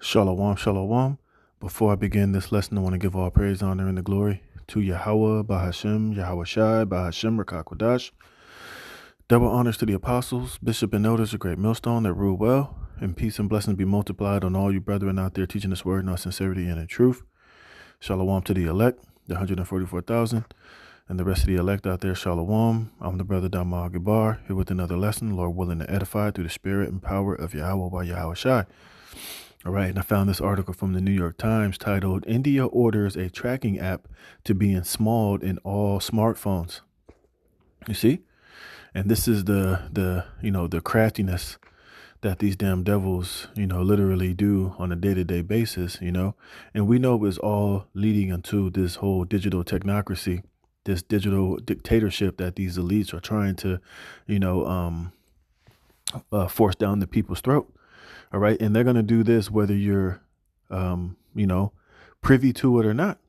Shalom, shalom. Before I begin this lesson, I want to give all praise, honor, and the glory to Yahweh, Bahashem, Yahweh Shai, Bahashem, Rakakwadash. Double honors to the apostles, bishop, and elders, a great millstone that rule well, and peace and blessings be multiplied on all you brethren out there teaching this word in all sincerity and in truth. Shalom to the elect, the 144,000, and the rest of the elect out there. Shalom. I'm the brother Dama Gabar, here with another lesson, Lord willing to edify through the spirit and power of Yahweh by Yahweh Shai. All right, and I found this article from the New York Times titled, India orders a tracking app to be installed in all smartphones. You see? And this is the craftiness that these damn devils, literally do on a day-to-day basis, and we know it's all leading into this whole digital technocracy, this digital dictatorship that these elites are trying to, force down the people's throat. All right. And they're going to do this whether you're, privy to it or not.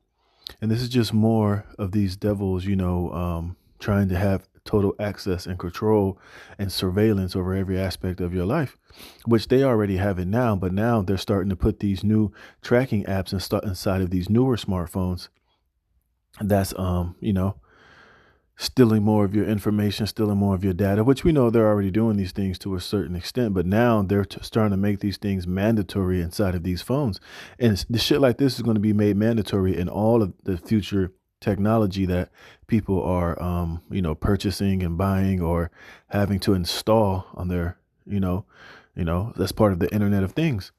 And this is just more of these devils, trying to have total access and control and surveillance over every aspect of your life, which they already have it now. But now they're starting to put these new tracking apps inside of these newer smartphones. That's, stealing more of your information, stealing more of your data, which we know they're already doing these things to a certain extent. But now they're starting to make these things mandatory inside of these phones. And the shit like this is going to be made mandatory in all of the future technology that people are, purchasing and buying or having to install on their, that's part of the Internet of Things.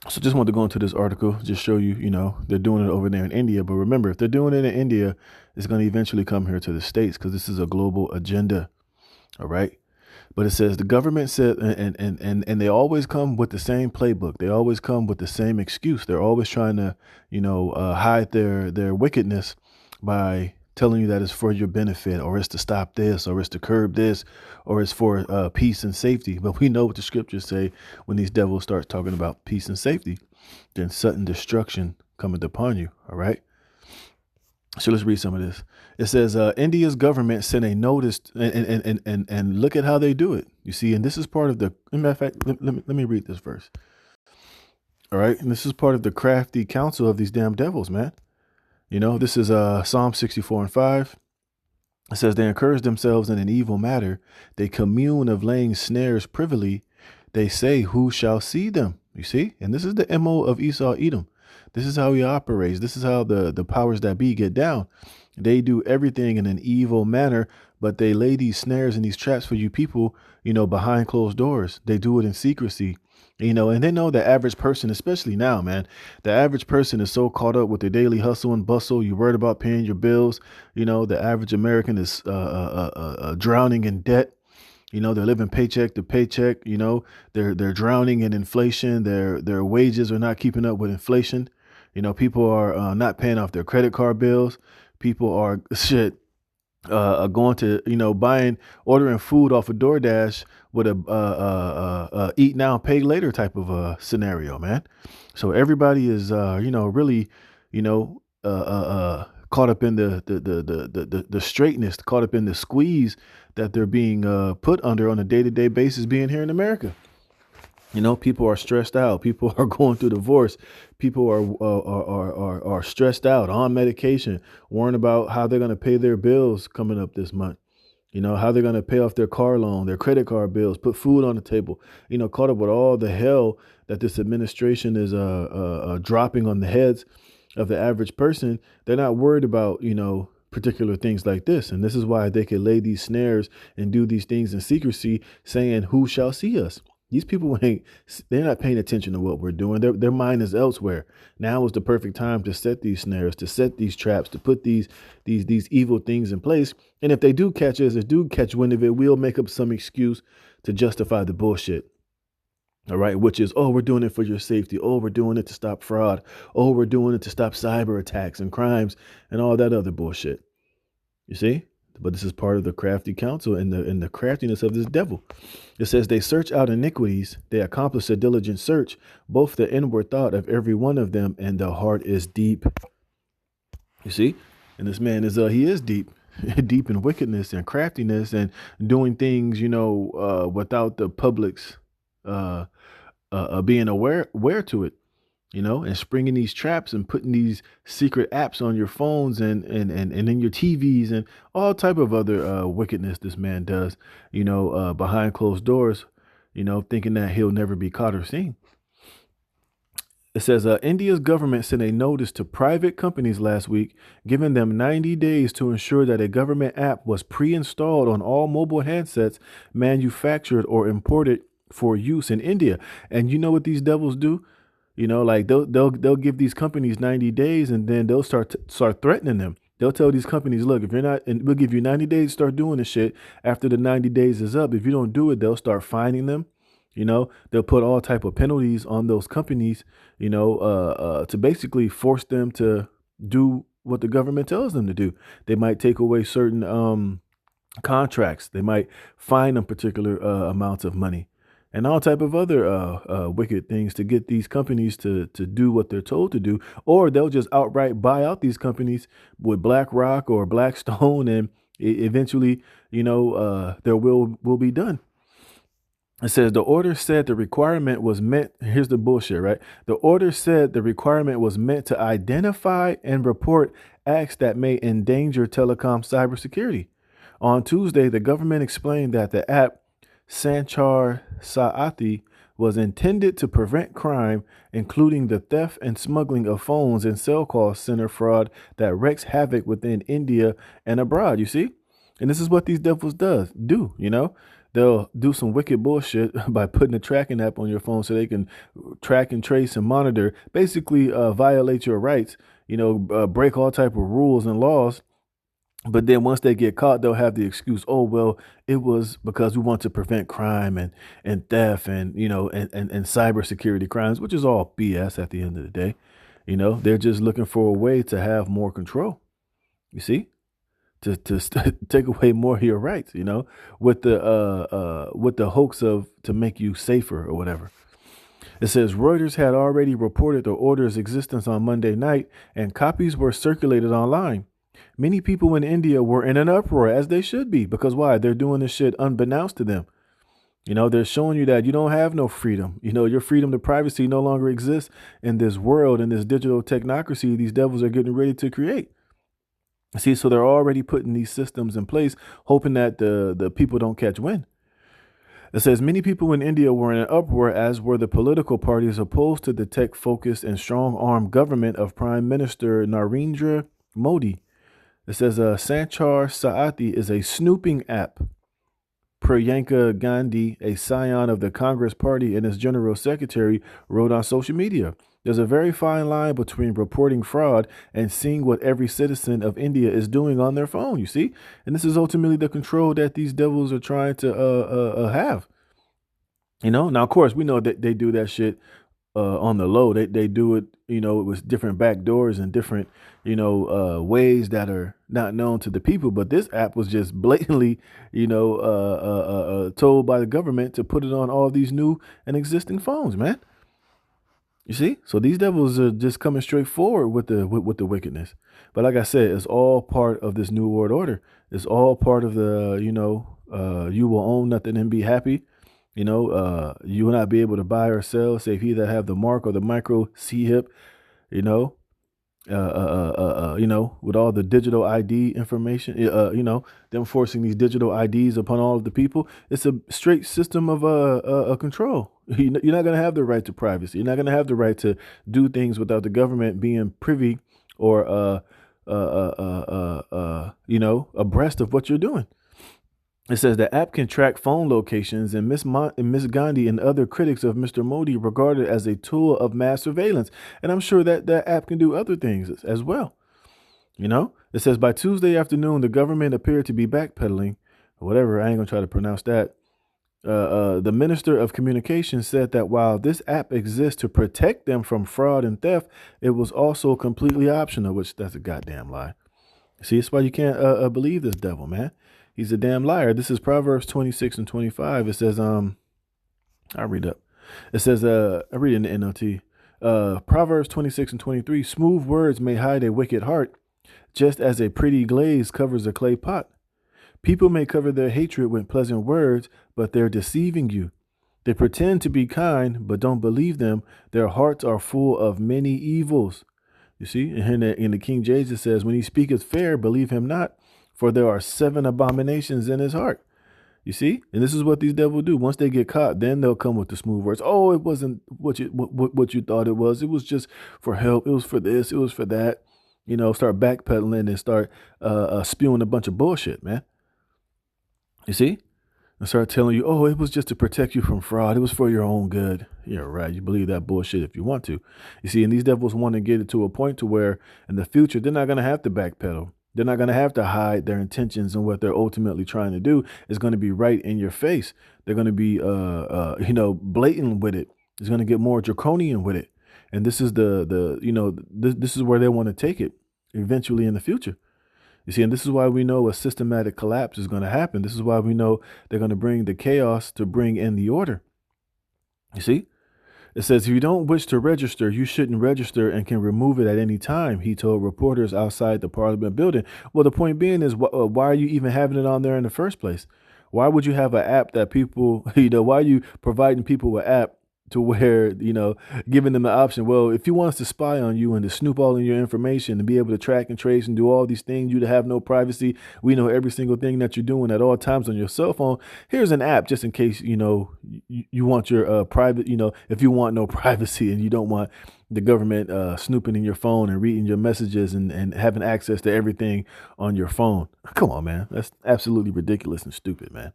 So just wanted to go into this article, just show you, they're doing it over there in India. But remember, if they're doing it in India, it's going to eventually come here to the States because this is a global agenda. All right. But it says the government said, and they always come with the same playbook. They always come with the same excuse. They're always trying to, hide their wickedness by telling you that it's for your benefit, or it's to stop this, or it's to curb this, or it's for peace and safety. But we know what the scriptures say when these devils start talking about peace and safety, then sudden destruction cometh upon you. All right. So let's read some of this. It says India's government sent a notice, and look at how they do it. You see, and this is part of the, matter of fact, let me read this first. All right. And this is part of the crafty counsel of these damn devils, man. This is Psalm 64:5. It says they encourage themselves in an evil matter. They commune of laying snares privily. They say, who shall see them? You see? And this is the MO of Esau Edom. This is how he operates. This is how the powers that be get down. They do everything in an evil manner, but they lay these snares and these traps for you people, behind closed doors. They do it in secrecy. And they know the average person, especially now, man, the average person is so caught up with their daily hustle and bustle. You're worried about paying your bills. The average American is drowning in debt. They're living paycheck to paycheck. They're drowning in inflation. Their wages are not keeping up with inflation. People are not paying off their credit card bills. People are going to, ordering food off of DoorDash with a eat now, pay later type of a scenario, man. So everybody is, really, caught up in the straightness, caught up in the squeeze that they're being put under on a day-to-day basis being here in America. People are stressed out. People are going through divorce. People are stressed out on medication, worrying about how they're going to pay their bills coming up this month. How they're going to pay off their car loan, their credit card bills, put food on the table, caught up with all the hell that this administration is dropping on the heads of the average person. They're not worried about, particular things like this. And this is why they could lay these snares and do these things in secrecy, saying, who shall see us? These people they're not paying attention to what we're doing. Their mind is elsewhere. Now is the perfect time to set these snares, to set these traps, to put these evil things in place. And if they do catch us, or do catch wind of it, we'll make up some excuse to justify the bullshit. All right. Which is, we're doing it for your safety. We're doing it to stop fraud. We're doing it to stop cyber attacks and crimes and all that other bullshit. You see? But this is part of the crafty counsel and the craftiness of this devil. It says they search out iniquities. They accomplish a diligent search, both the inward thought of every one of them, and the heart is deep. You see? And this man he is deep, deep in wickedness and craftiness and doing things, without the public's being aware to it, and springing these traps and putting these secret apps on your phones and in your TVs and all type of other wickedness this man does, behind closed doors, thinking that he'll never be caught or seen. It says India's government sent a notice to private companies last week, giving them 90 days to ensure that a government app was pre installed on all mobile handsets manufactured or imported for use in India. And you know what these devils do? Like they'll give these companies 90 days and then they'll start threatening them. They'll tell these companies, look, if you're not, and we'll give you 90 days to start doing this shit. After the 90 days is up, if you don't do it, they'll start fining them. They'll put all type of penalties on those companies, to basically force them to do what the government tells them to do. They might take away certain contracts. They might fine them particular amounts of money and all type of other wicked things to get these companies to do what they're told to do, or they'll just outright buy out these companies with BlackRock or Blackstone, and eventually, their will be done. It says the order said the requirement was meant. Here's the bullshit, right? The order said the requirement was meant to identify and report acts that may endanger telecom cybersecurity. On Tuesday, the government explained that the app Sanchar Saati was intended to prevent crime, including the theft and smuggling of phones and cell call center fraud that wreaks havoc within India and abroad. You see? And this is what these devils do. They'll do some wicked bullshit by putting a tracking app on your phone so they can track and trace and monitor, basically violate your rights, break all type of rules and laws. But then once they get caught, they'll have the excuse, oh, well, it was because we want to prevent crime and theft and, and cybersecurity crimes, which is all BS at the end of the day. They're just looking for a way to have more control. You see? To take away more of your rights, with the hoax of to make you safer or whatever. It says Reuters had already reported the order's existence on Monday night, and copies were circulated online. Many people in India were in an uproar, as they should be, because why? They're doing this shit unbeknownst to them. They're showing you that you don't have no freedom. Your freedom to privacy no longer exists in this world, in this digital technocracy these devils are getting ready to create. See, so they're already putting these systems in place, hoping that the people don't catch wind. It says many people in India were in an uproar, as were the political parties opposed to the tech-focused and strong-armed government of Prime Minister Narendra Modi. It says Sanchar Saati is a snooping app. Priyanka Gandhi, a scion of the Congress Party and its general secretary, wrote on social media. There's a very fine line between reporting fraud and seeing what every citizen of India is doing on their phone, you see? And this is ultimately the control that these devils are trying to have. Now, of course, we know that they do that shit on the low. They do it, with different back doors and different, ways that are not known to the people. But this app was just blatantly, told by the government to put it on all these new and existing phones, man. You see, so these devils are just coming straight forward with the wickedness. But like I said, it's all part of this new world order. It's all part of the, you will own nothing and be happy. You will not be able to buy or sell, save he that have the mark or the micro C hip. With all the digital ID information, them forcing these digital IDs upon all of the people. It's a straight system of control. You're not going to have the right to privacy. You're not going to have the right to do things without the government being privy or, abreast of what you're doing. It says the app can track phone locations, and Miss Gandhi and other critics of Mr. Modi regard it as a tool of mass surveillance. And I'm sure that app can do other things as well. It says by Tuesday afternoon, the government appeared to be backpedaling, or whatever. I ain't gonna try to pronounce that. The Minister of Communications said that while this app exists to protect them from fraud and theft, it was also completely optional, which that's a goddamn lie. See, that's why you can't believe this devil, man. He's a damn liar. This is Proverbs 26 and 25. It says, I'll read up. It says, I read in the NLT. Proverbs 26 and 23, smooth words may hide a wicked heart, just as a pretty glaze covers a clay pot. People may cover their hatred with pleasant words, but they're deceiving you. They pretend to be kind, but don't believe them. Their hearts are full of many evils. You see, and in the King James it says, when he speaketh fair, believe him not, for there are 7 abominations in his heart. You see, and this is what these devils do. Once they get caught, then they'll come with the smooth words. Oh, it wasn't what you thought it was. It was just for help. It was for this. It was for that. You know, start backpedaling and start spewing a bunch of bullshit, man. You see, and start telling you, oh, it was just to protect you from fraud. It was for your own good. Yeah, right. You believe that bullshit if you want to. You see, and these devils want to get it to a point to where in the future they're not going to have to backpedal. They're not going to have to hide their intentions, and what they're ultimately trying to do is going to be right in your face. They're going to be, blatant with it. It's going to get more draconian with it. And this is this is where they want to take it eventually in the future. You see, and this is why we know a systematic collapse is going to happen. This is why we know they're going to bring the chaos to bring in the order. You see? It says, if you don't wish to register, you shouldn't register and can remove it at any time, he told reporters outside the Parliament building. Well, the point being is, why are you even having it on there in the first place? Why would you have an app that people, why are you providing people an app to where, giving them the option, well, if you want us to spy on you and to snoop all of your information and be able to track and trace and do all these things, you to have no privacy, we know every single thing that you're doing at all times on your cell phone. Here's an app just in case, you want your private, if you want no privacy and you don't want the government snooping in your phone and reading your messages and having access to everything on your phone. Come on, man. That's absolutely ridiculous and stupid, man.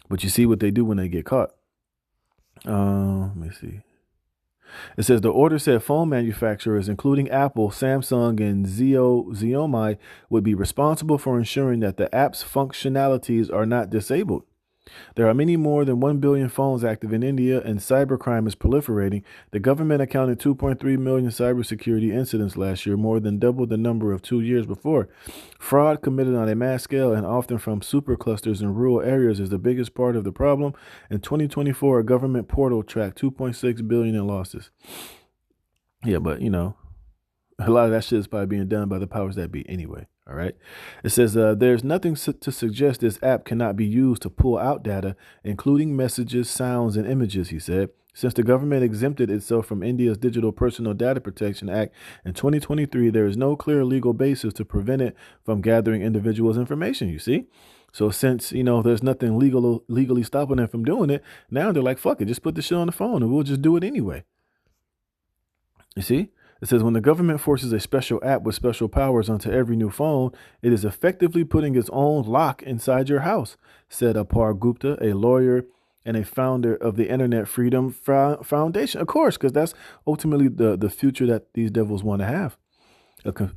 But you see what they do when they get caught. Let me see. It says the order said phone manufacturers, including Apple, Samsung, and Xiaomi, would be responsible for ensuring that the app's functionalities are not disabled. There are many more than 1 billion phones active in India, and cybercrime is proliferating. The government accounted 2.3 million cybersecurity incidents last year, more than double the number of 2 years before. Fraud committed on a mass scale and often from superclusters in rural areas is the biggest part of the problem. In 2024, a government portal tracked 2.6 billion in losses. Yeah, but a lot of that shit is probably being done by the powers that be anyway. All right. It says there's nothing to suggest this app cannot be used to pull out data, including messages, sounds, and images, he said. Since the government exempted itself from India's Digital Personal Data Protection Act in 2023, there is no clear legal basis to prevent it from gathering individuals' information, you see? So since, there's nothing legally stopping them from doing it, now they're like, fuck it, just put the shit on the phone and we'll just do it anyway. You see? It says when the government forces a special app with special powers onto every new phone, it is effectively putting its own lock inside your house, said Apar Gupta, a lawyer and a founder of the Internet Freedom Foundation. Of course, because that's ultimately the future that these devils want to have.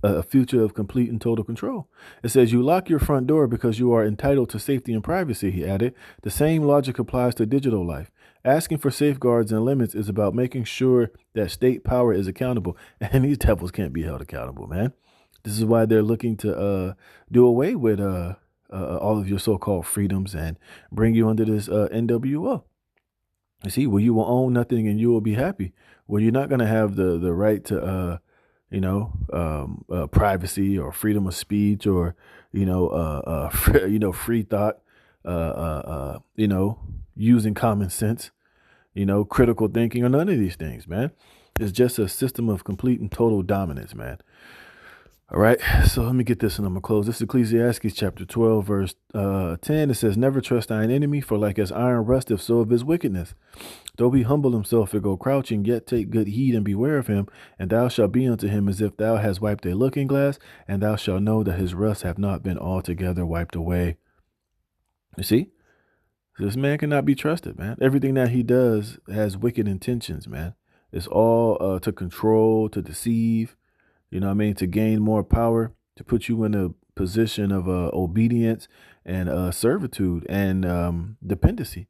A future of complete and total control. It says you lock your front door because you are entitled to safety and privacy, he added. The same logic applies to digital life. Asking for safeguards and limits is about making sure that state power is accountable. And these devils can't be held accountable, man. This is why they're looking to do away with all of your so-called freedoms and bring you under this NWO. You see, where you will own nothing and you will be happy. Where you're not going to have the right to privacy or freedom of speech or, free thought, using common sense, critical thinking or none of these things, man. It's just a system of complete and total dominance, man. All right. So let me get this and I'm going to close. This is Ecclesiastes chapter 12, verse 10. It says, never trust thine enemy, for like as iron rusteth, so of his wickedness. Though he humble himself and go crouching, yet take good heed and beware of him. And thou shalt be unto him as if thou hast wiped a looking glass, and thou shalt know that his rust have not been altogether wiped away. You see? This man cannot be trusted, man. Everything that he does has wicked intentions, man. It's all to control, to deceive, to gain more power, to put you in a position of obedience and servitude and dependency.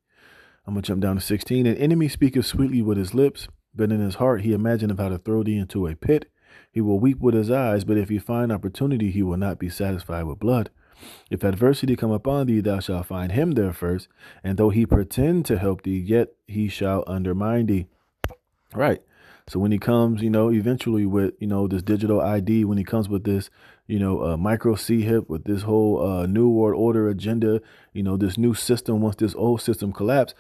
I'm going to jump down to 16. An enemy speaketh sweetly with his lips, but in his heart he imagineth how to throw thee into a pit. He will weep with his eyes, but if he find opportunity, he will not be satisfied with blood. If adversity come upon thee, thou shalt find him there first, and though he pretend to help thee, yet he shall undermine thee. Right. So when he comes, eventually with, this digital ID, when he comes with this, micro C hip, with this whole new world order agenda, this new system, once this old system collapse,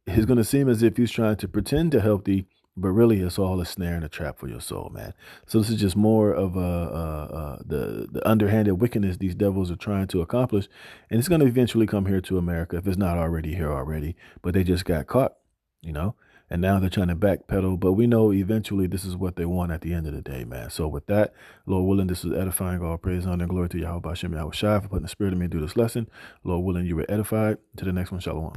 it's going to seem as if he's trying to pretend to help thee, but really it's all a snare and a trap for your soul, man. So this is just more of the underhanded wickedness these devils are trying to accomplish, and it's going to eventually come here to America if it's not already here already. But they just got caught, you know, and now they're trying to backpedal. But we know eventually this is what they want at the end of the day, man. So with that, Lord willing, this was edifying. All praise, honor, and glory to Yahweh Bashem Yahweh Shai for putting the spirit in me to do this lesson. Lord willing, you were edified. To the next one, shalom.